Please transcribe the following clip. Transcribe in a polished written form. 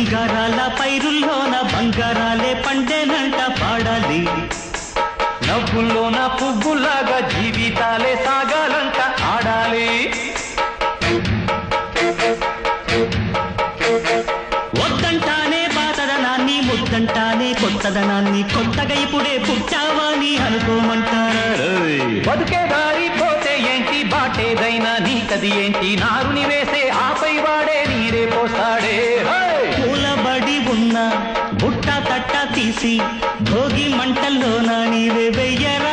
సింగారాల పైరుల్లోన బంగారాలే పండేనంట పాడాలి. నవ్వుల్లోన పువ్వులాగా జీవితాలే సాగాలంట ఆడాలి. వద్దంటానే పాతదనాన్ని, ముద్దంటానే కొత్తదనాన్ని, కొత్తగా ఇప్పుడే పుట్టావని అనుకోమంటారు. బతుకే దారి పోతే ఏంటి, బాటేదైనా నీకది ఏంటి, నారుని వేసే ఆపై వాడే నీరే పోస్తాడే. పూలబడి ఉన్న బుట్ట తట్ట తీసి భోగి మంటల్లోన నీవే వెయ్యరా.